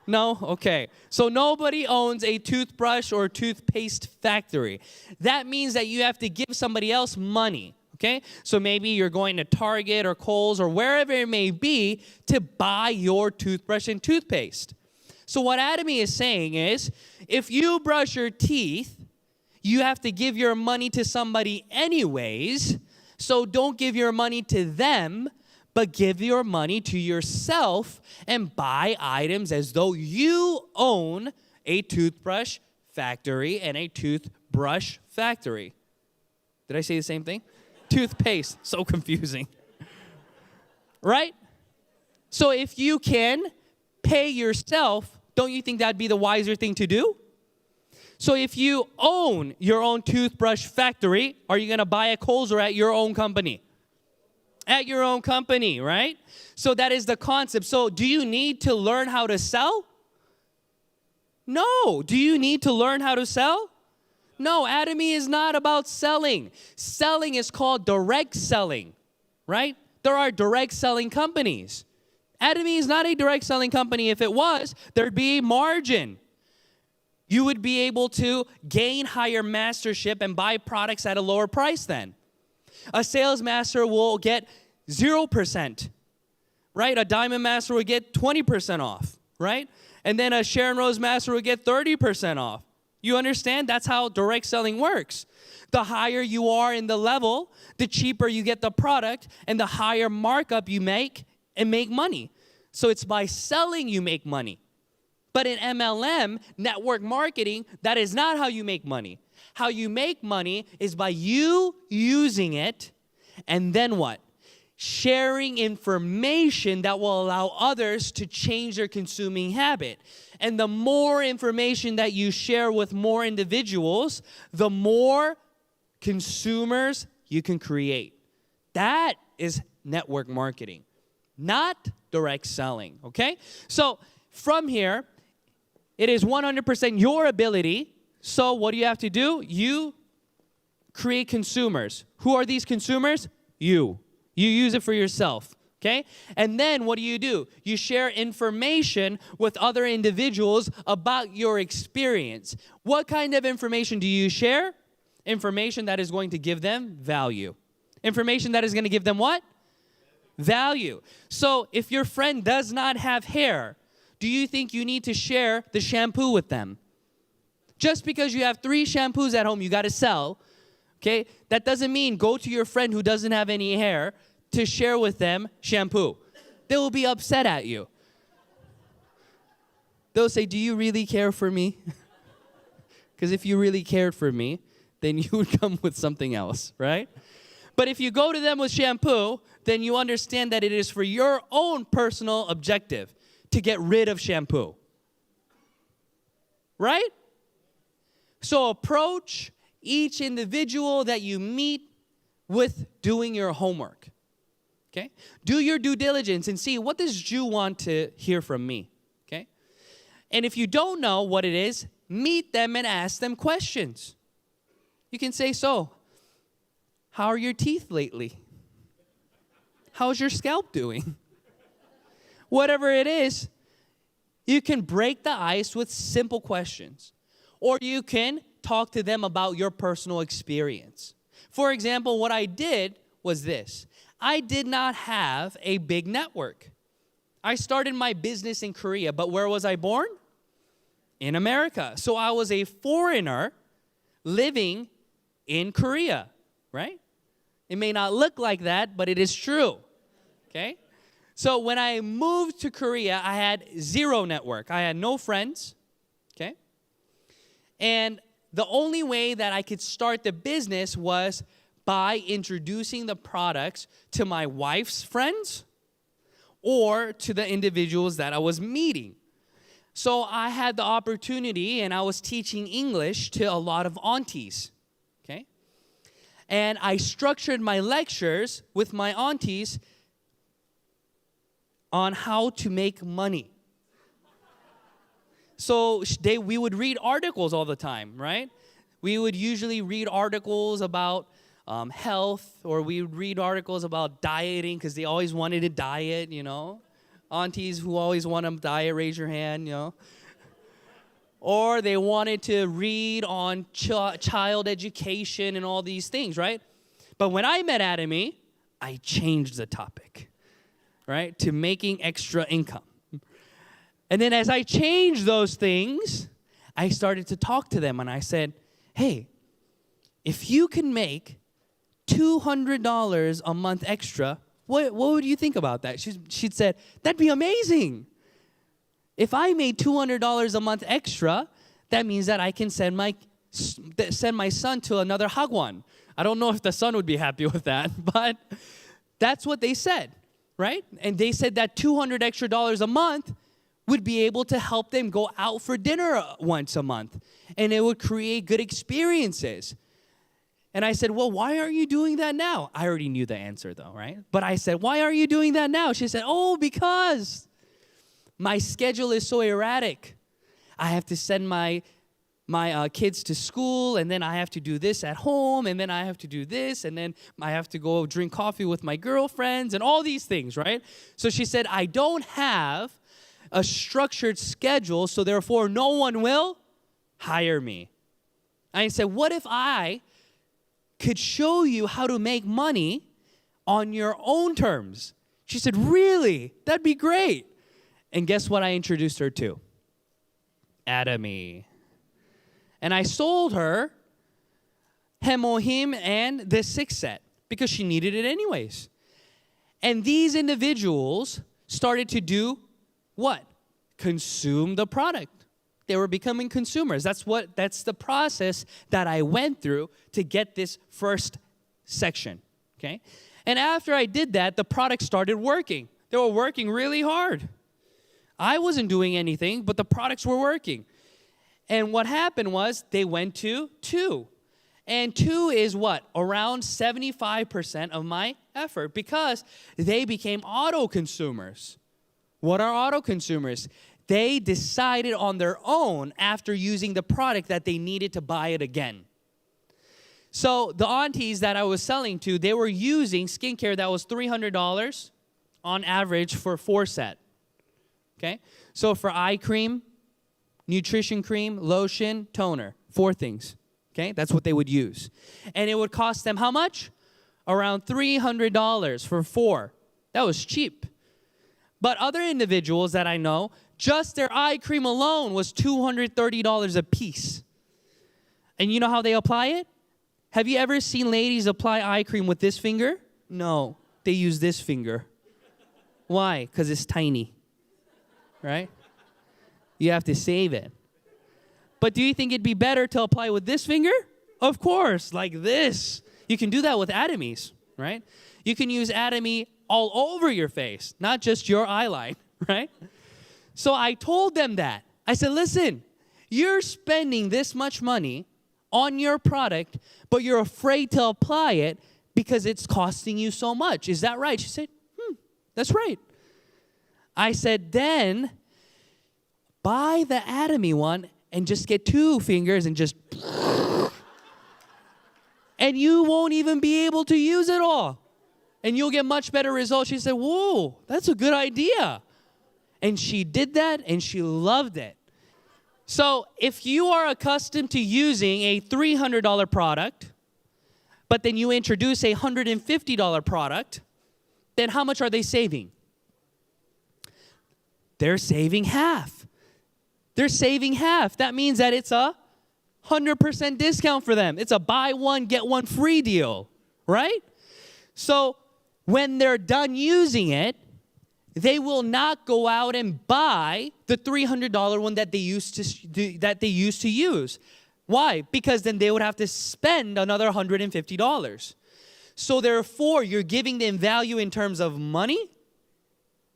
No? Okay. So nobody owns a toothbrush or toothpaste factory. That means that you have to give somebody else money. Okay? So maybe you're going to Target or Kohl's or wherever it may be to buy your toothbrush and toothpaste. So what Atomy is saying is, if you brush your teeth, you have to give your money to somebody anyways. So don't give your money to them, but give your money to yourself and buy items as though you own a toothbrush factory and a toothbrush factory. Did I say the same thing? Toothpaste, so confusing. Right? So if you can pay yourself, don't you think that'd be the wiser thing to do? So if you own your own toothbrush factory, are you going to buy at Kohl's or at your own company? At your own company, right? So that is the concept. So do you need to learn how to sell? No. Do you need to learn how to sell? No, Atomy is not about selling. Selling is called direct selling, right? There are direct selling companies. Atomy is not a direct selling company. If it was, there'd be a margin. You would be able to gain higher mastership and buy products at a lower price then. A sales master will get 0%, right? A diamond master will get 20% off, right? And then a Sharon Rose master will get 30% off. You understand? That's how direct selling works. The higher you are in the level, the cheaper you get the product, and the higher markup you make and make money. So it's by selling you make money. But in MLM, network marketing, that is not how you make money. How you make money is by you using it, and then what? Sharing information that will allow others to change their consuming habit. And the more information that you share with more individuals, the more consumers you can create. That is network marketing, not direct selling, okay? So from here, it is 100% your ability. So what do you have to do? You create consumers. Who are these consumers? You. You use it for yourself, okay? And then what do? You share information with other individuals about your experience. What kind of information do you share? Information that is going to give them value. Information that is going to give them what? Value. So if your friend does not have hair, do you think you need to share the shampoo with them? Just because you have 3 shampoos at home you got to sell, okay, that doesn't mean go to your friend who doesn't have any hair to share with them shampoo. They will be upset at you. They'll say, do you really care for me? Because if you really cared for me, then you would come with something else, right? But if you go to them with shampoo, then you understand that it is for your own personal objective to get rid of shampoo. Right? So approach each individual that you meet with doing your homework. Okay? Do your due diligence and see, what does Joo want to hear from me? Okay? And if you don't know what it is, meet them and ask them questions. You can say, so, how are your teeth lately? How's your scalp doing? Whatever it is, you can break the ice with simple questions. Or you can talk to them about your personal experience. For example, what I did was this. I did not have a big network. I started my business in Korea, but where was I born? In America. So I was a foreigner living in Korea, right? It may not look like that, but it is true, okay? So when I moved to Korea, I had 0 network. I had no friends, okay? And the only way that I could start the business was by introducing the products to my wife's friends or to the individuals that I was meeting. So I had the opportunity, and I was teaching English to a lot of aunties, okay? And I structured my lectures with my aunties on how to make money. So we would read articles all the time, right? We would usually read articles about health, or we would read articles about dieting because they always wanted to diet, you know. Aunties who always want to diet, raise your hand, you know. Or they wanted to read on child education and all these things, right? But when I met Atomy, I changed the topic, right, to making extra income. And then as I changed those things, I started to talk to them, and I said, hey, if you can make $200 a month extra, what would you think about that? She'd said, that'd be amazing. If I made $200 a month extra, that means that I can send my son to another hagwon. I don't know if the son would be happy with that, but that's what they said, right? And they said that $200 extra a month would be able to help them go out for dinner once a month, and it would create good experiences. And I said, well, why aren't you doing that now? I already knew the answer, though, right? But I said, why aren't you doing that now? She said, oh, because my schedule is so erratic. I have to send my kids to school, and then I have to do this at home, and then I have to do this, and then I have to go drink coffee with my girlfriends, and all these things, right? So she said, I don't have a structured schedule, so therefore no one will hire me. I said, what if I could show you how to make money on your own terms? She said, really? That'd be great. And guess what I introduced her to? Atomy. And I sold her Hemohim and the 6 set because she needed it anyways. And these individuals started to do what? Consume the product. They were becoming consumers. That's the process that I went through to get this first section, okay? And after I did that, the product started working. They were working really hard. I wasn't doing anything, but the products were working. And what happened was they went to 2. And 2 is what? Around 75% of my effort because they became auto consumers. What are auto consumers? They decided on their own after using the product that they needed to buy it again. So the aunties that I was selling to, they were using skincare that was $300 on average for 4 set. Okay? So for eye cream, nutrition cream, lotion, toner, 4 things. Okay? That's what they would use. And it would cost them how much? Around $300 for 4. That was cheap. But other individuals that I know, just their eye cream alone was $230 a piece. And you know how they apply it? Have you ever seen ladies apply eye cream with this finger? No, they use this finger. Why? Because it's tiny, right? You have to save it. But do you think it'd be better to apply with this finger? Of course, like this. You can do that with Atomys, right? You can use Atomy all over your face, not just your eyeline, right? So I told them that. I said, listen, you're spending this much money on your product, but you're afraid to apply it because it's costing you so much. Is that right? She said, that's right. I said, then buy the Atomy one and just get 2 fingers and just, and you won't even be able to use it all. And you'll get much better results. She said, whoa, that's a good idea. And she did that, and she loved it. So if you are accustomed to using a $300 product, but then you introduce a $150 product, then how much are they saving? They're saving half. They're saving half. That means that it's a 100% discount for them. It's a buy one, get one free deal, right? So when they're done using it, they will not go out and buy the $300 one that they used to use. Why? Because then they would have to spend another $150. So therefore, you're giving them value in terms of money,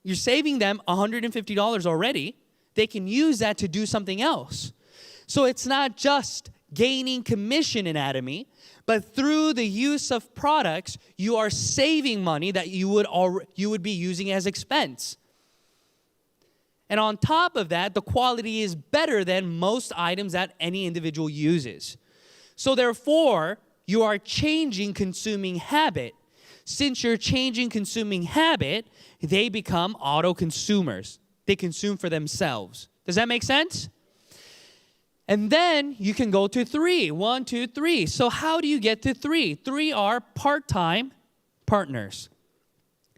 you're saving them $150 already. They can use that to do something else. So it's not just gaining commission in Atomy, but through the use of products, you are saving money that you would be using as expense. And on top of that, the quality is better than most items that any individual uses. So therefore, you are changing consuming habit. Since you're changing consuming habit, they become auto consumers. They consume for themselves. Does that make sense? And then you can go to 3. 1, 2, 3. So how do you get to 3? 3 are part-time partners.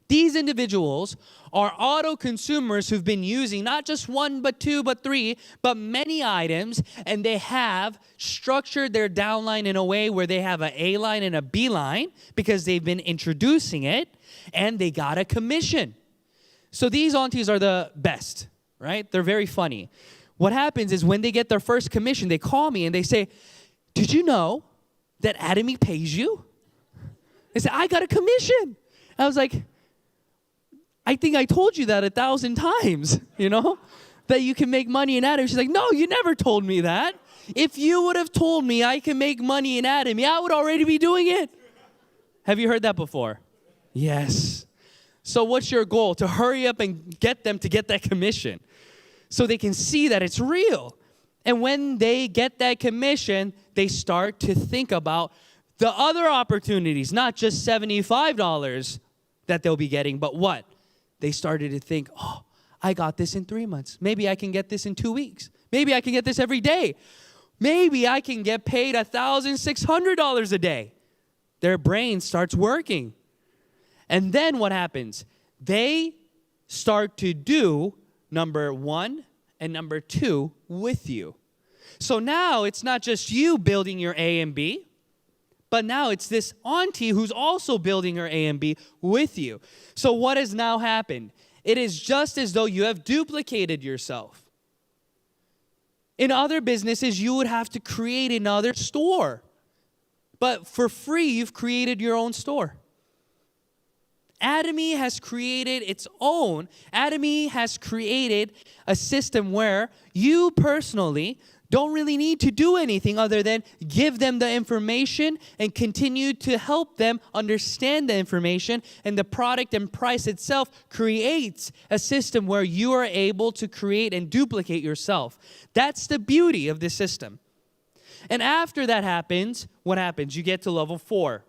These individuals are auto consumers who've been using not just 1, but 2, but 3, but many items, and they have structured their downline in a way where they have an A line and a B line because they've been introducing it, and they got a commission. So these aunties are the best, right? They're very funny. What happens is when they get their first commission, they call me and they say, "Did you know that Atomy pays you?" They say, "I got a commission." I was like, "I think I told you that 1,000 times, that you can make money in Atomy." She's like, "No, you never told me that. If you would have told me I can make money in Atomy, I would already be doing it." Have you heard that before? Yes. So what's your goal? To hurry up and get them to get that commission so they can see that it's real. And when they get that commission, they start to think about the other opportunities, not just $75 that they'll be getting, but what? They started to think, "Oh, I got this in 3 months. Maybe I can get this in 2 weeks. Maybe I can get this every day. Maybe I can get paid $1,600 a day." Their brain starts working. And then what happens? They start to do number 1 and number 2 with you. So now it's not just you building your A and B, but now it's this auntie who's also building her A and B with you. So what has now happened? It is just as though you have duplicated yourself. In other businesses, you would have to create another store. But for free, you've created your own store. Atomy has created its own. Atomy has created a system where you personally don't really need to do anything other than give them the information and continue to help them understand the information, and the product and price itself creates a system where you are able to create and duplicate yourself. That's the beauty of this system. And after that happens, what happens? You get to level 4.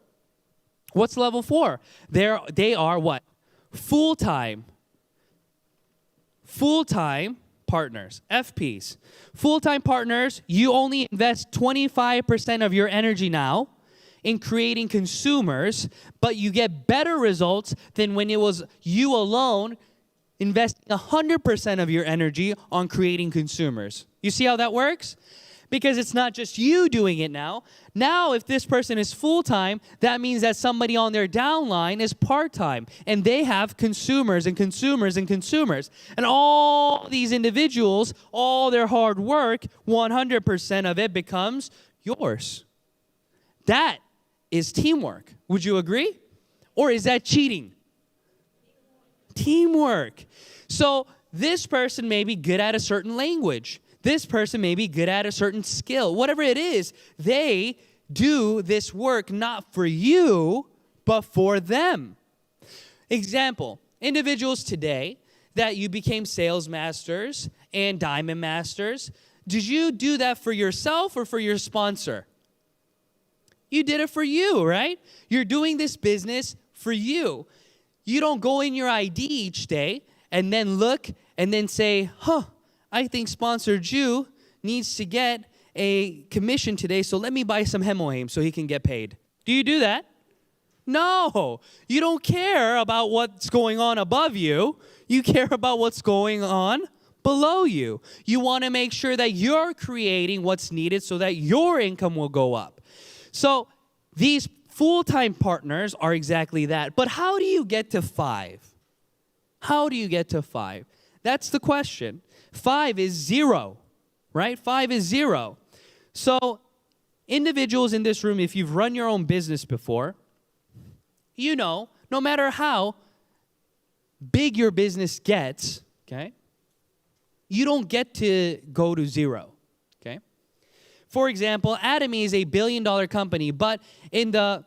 What's level 4? They are what? Full-time partners, FPs. Full-time partners, you only invest 25% of your energy now in creating consumers, but you get better results than when it was you alone investing 100% of your energy on creating consumers. You see how that works? Because it's not just you doing it now. Now, if this person is full-time, that means that somebody on their downline is part-time. And they have consumers and consumers and consumers. And all these individuals, all their hard work, 100% of it becomes yours. That is teamwork. Would you agree? Or is that cheating? Teamwork. So this person may be good at a certain language. This person may be good at a certain skill. Whatever it is, they do this work not for you, but for them. Example, individuals today that you became sales masters and diamond masters, did you do that for yourself or for your sponsor? You did it for you, right? You're doing this business for you. You don't go in your ID each day and then look and then say, I think sponsor Joo needs to get a commission today, so let me buy some hemoaim so he can get paid. Do you do that? No. You don't care about what's going on above you. You care about what's going on below you. You want to make sure that you're creating what's needed so that your income will go up. So these full-time partners are exactly that. But how do you get to 5? How do you get to 5? That's the question. 5 is 0, right? 5 is 0. So individuals in this room, if you've run your own business before, you know, no matter how big your business gets, okay, you don't get to go to zero, okay? For example, Atomy is a billion-dollar company, but in the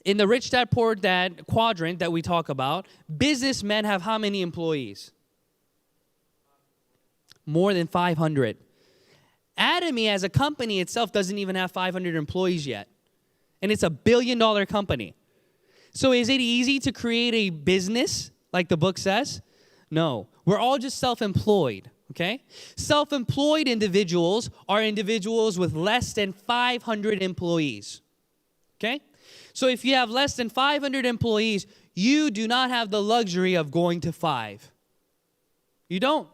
Rich Dad, Poor Dad quadrant that we talk about, businessmen have how many employees? More than 500. Atomy as a company itself doesn't even have 500 employees yet. And it's a billion-dollar company. So is it easy to create a business like the book says? No. We're all just self-employed, okay? Self-employed individuals are individuals with less than 500 employees, okay? So if you have less than 500 employees, you do not have the luxury of going to 5. You don't.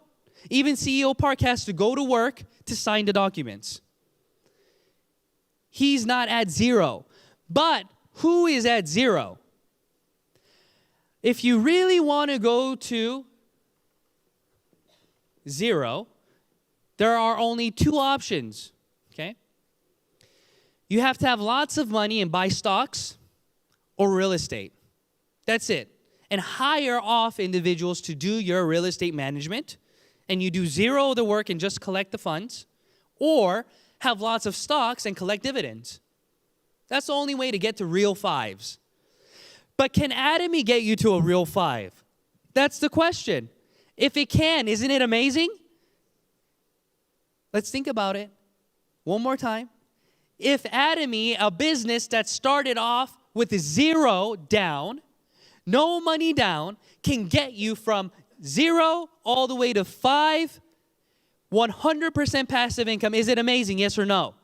Even CEO Park has to go to work to sign the documents. He's not at 0. But who is at 0? If you really want to go to 0, there are only 2 options, okay? You have to have lots of money and buy stocks or real estate. That's it. And hire off individuals to do your real estate management, and you do 0 of the work and just collect the funds, or have lots of stocks and collect dividends. That's the only way to get to real 5s. But can Atomy get you to a real 5? That's the question. If it can, isn't it amazing? Let's think about it one more time. If Atomy, a business that started off with 0 down, no money down, can get you from 0 all the way to 5, 100% passive income, is it amazing, yes or no?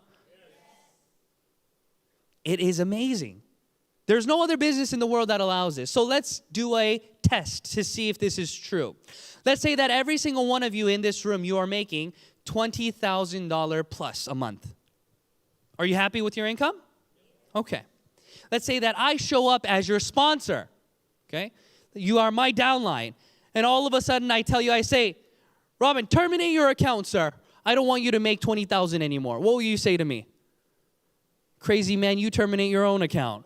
Yes. It is amazing. There's no other business in the world that allows this. So let's do a test to see if this is true. Let's say that every single one of you in this room, you are making $20,000 plus a month. Are you happy with your income? Okay. Let's say that I show up as your sponsor, okay? You are my downline. And all of a sudden I tell you, I say, Robin, terminate your account, sir. I don't want you to make $20,000 anymore. What will you say to me? Crazy man, you terminate your own account.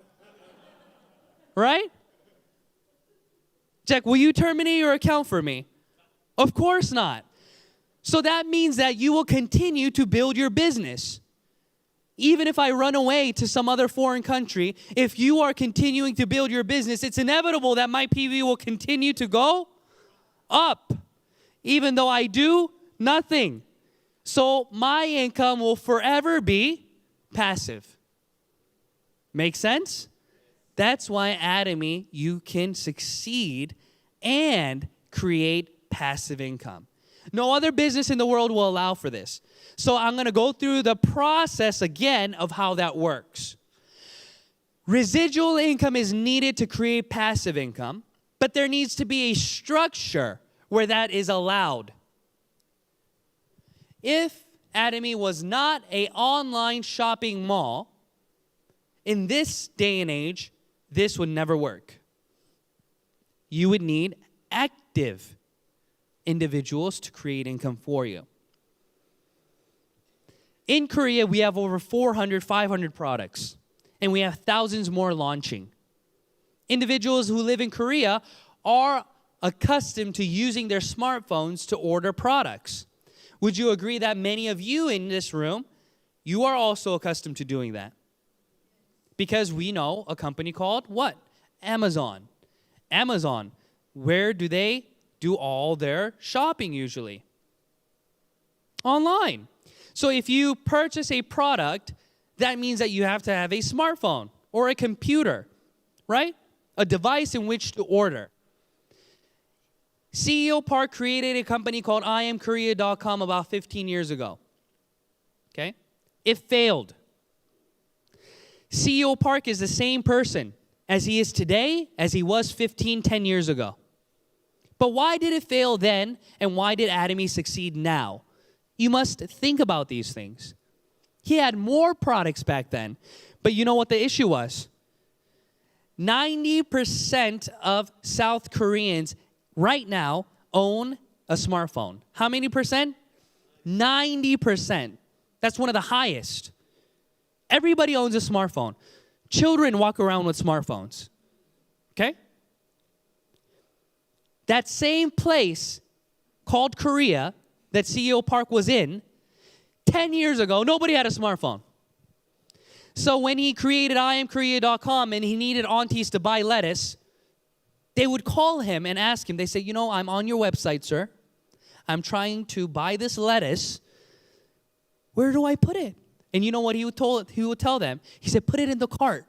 Right? Jack, will you terminate your account for me? Of course not. So that means that you will continue to build your business. Even if I run away to some other foreign country, if you are continuing to build your business, it's inevitable that my PV will continue to go up. Even though I do nothing. So my income will forever be passive. Make sense? That's why Atomy, you can succeed and create passive income. No other business in the world will allow for this. So I'm going to go through the process again of how that works. Residual income is needed to create passive income, but there needs to be a structure where that is allowed. If Atomy was not an online shopping mall, in this day and age, this would never work. You would need active individuals to create income for you. In Korea, we have over 400, 500 products, and we have thousands more launching. Individuals who live in Korea are accustomed to using their smartphones to order products. Would you agree that many of you in this room, you are also accustomed to doing that? Because we know a company called what? Amazon. Amazon, where do they do all their shopping usually? Online. So if you purchase a product, that means that you have to have a smartphone or a computer, right? A device in which to order. CEO Park created a company called IamKorea.com about 15 years ago. Okay? It failed. CEO Park is the same person as he is today as he was 10 years ago. But why did it fail then, and why did Atomy succeed now? You must think about these things. He had more products back then, but you know what the issue was? 90% of South Koreans right now own a smartphone. How many percent? 90%. That's one of the highest. Everybody owns a smartphone. Children walk around with smartphones. Okay? That same place called Korea that CEO Park was in, 10 years ago, nobody had a smartphone. So when he created IamKorea.com and he needed aunties to buy lettuce, they would call him and ask him. They say, I'm on your website, sir. I'm trying to buy this lettuce. Where do I put it? And you know what he would tell them? He said, put it in the cart.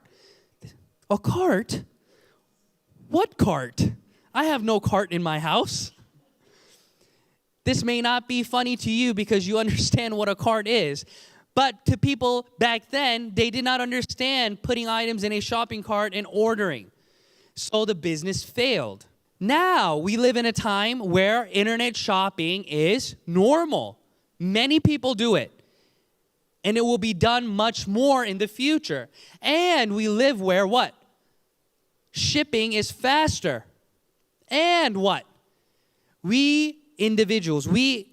A cart? What cart? I have no cart in my house. This may not be funny to you because you understand what a cart is. But to people back then, they did not understand putting items in a shopping cart and ordering. So the business failed. Now we live in a time where internet shopping is normal. Many people do it. And it will be done much more in the future. And we live where what? Shipping is faster. And what? We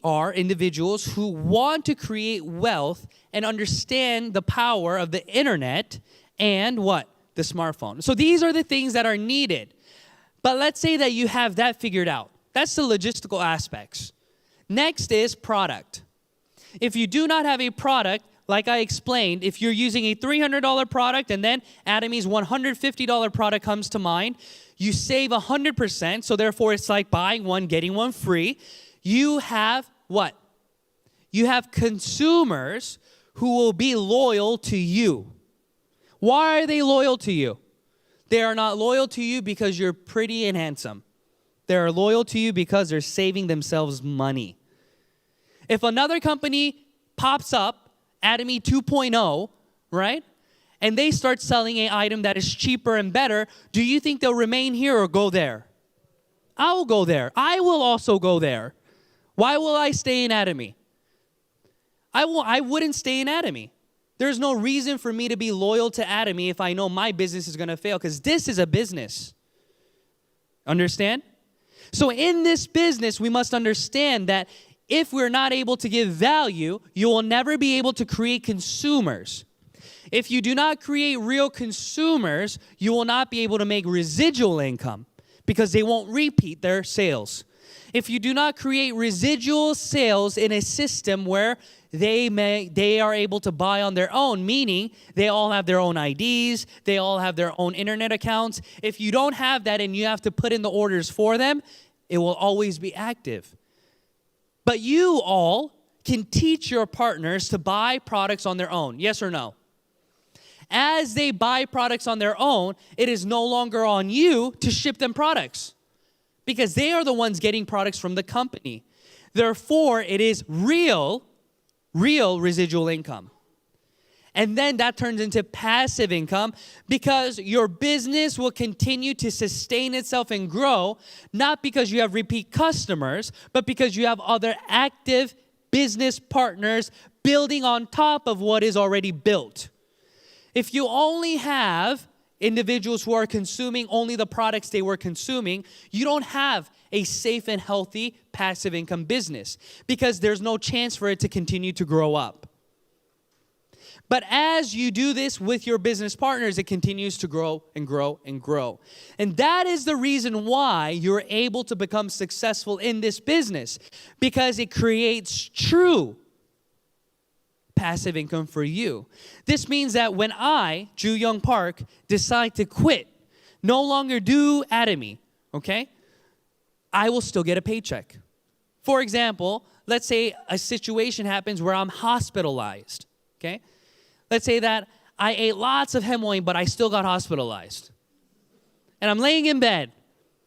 are individuals who want to create wealth and understand the power of the internet and what? The smartphone. So these are the things that are needed. But let's say that you have that figured out. That's the logistical aspects. Next is product. If you do not have a product, like I explained, if you're using a $300 product and then Atomy's $150 product comes to mind, you save 100%, so therefore it's like buying one, getting one free. You have what? You have consumers who will be loyal to you. Why are they loyal to you? They are not loyal to you because you're pretty and handsome. They are loyal to you because they're saving themselves money. If another company pops up, Atomy 2.0, right? And they start selling an item that is cheaper and better, do you think they'll remain here or go there? I will go there. I will also go there. Why will I stay in Atomy? I wouldn't stay in Atomy. There's no reason for me to be loyal to Atomy if I know my business is going to fail, because this is a business. Understand? So in this business, we must understand that if we're not able to give value, you will never be able to create consumers. If you do not create real consumers, you will not be able to make residual income because they won't repeat their sales. If you do not create residual sales in a system where they are able to buy on their own, meaning they all have their own IDs, they all have their own internet accounts. If you don't have that and you have to put in the orders for them, it will always be active. But you all can teach your partners to buy products on their own. Yes or no? As they buy products on their own, it is no longer on you to ship them products because they are the ones getting products from the company. Therefore, it is real residual income. And then that turns into passive income because your business will continue to sustain itself and grow, not because you have repeat customers, but because you have other active business partners building on top of what is already built. If you only have individuals who are consuming only the products they were consuming, you don't have a safe and healthy passive income business because there's no chance for it to continue to grow up. But as you do this with your business partners, it continues to grow and grow and grow. And that is the reason why you're able to become successful in this business, because it creates true passive income for you. This means that when I, Joo Young Park, decide to quit, no longer do Atomy, okay, I will still get a paycheck. For example, let's say a situation happens where I'm hospitalized, okay? Let's say that I ate lots of Hemoin, but I still got hospitalized. And I'm laying in bed,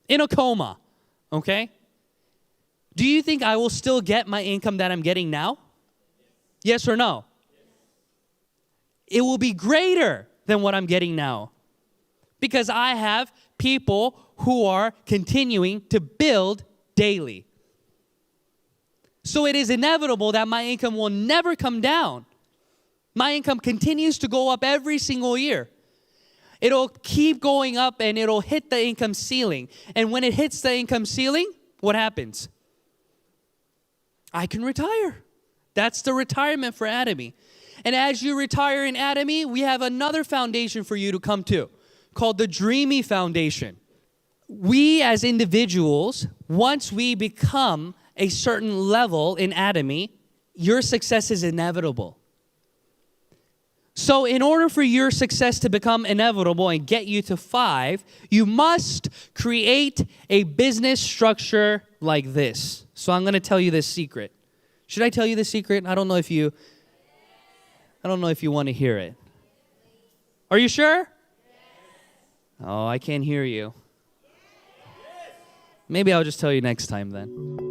in a coma, okay? Do you think I will still get my income that I'm getting now? Yes or no? It will be greater than what I'm getting now because I have people who are continuing to build daily. So it is inevitable that my income will never come down. My income continues to go up every single year. It'll keep going up and it'll hit the income ceiling. And when it hits the income ceiling, what happens? I can retire. That's the retirement for Atomy. And as you retire in Atomy, we have another foundation for you to come to called the Dreamy Foundation. we as individuals, once we become a certain level in Atomy, your success is inevitable. So in order for your success to become inevitable and get you to 5, you must create a business structure like this. So I'm going to tell you this secret. Should I tell you the secret? I don't know if you want to hear it. Are you sure? Oh, I can't hear you. Maybe I'll just tell you next time then.